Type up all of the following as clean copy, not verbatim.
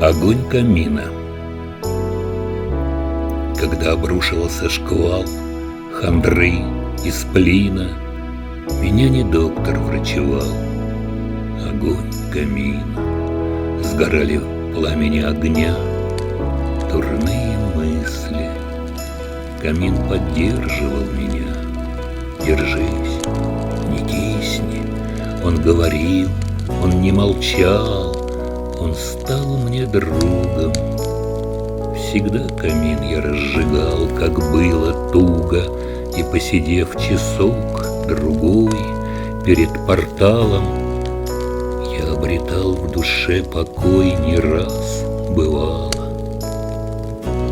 Огонь камина. Когда обрушивался шквал хандры и сплина, меня не доктор врачевал. Огонь камина. Сгорали в пламени огня дурные мысли. Камин поддерживал меня. Держись, не кисни. Он говорил, он не молчал. Он стал мне другом. Всегда камин я разжигал, как было туго, и, посидев часок-другой перед порталом, я обретал в душе покой не раз бывало.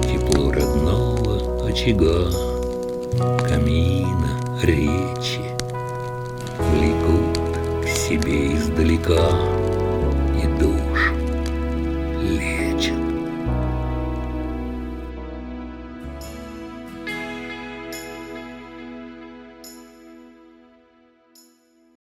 Тепло родного очага, камина, речи влекут к себе издалека, и душ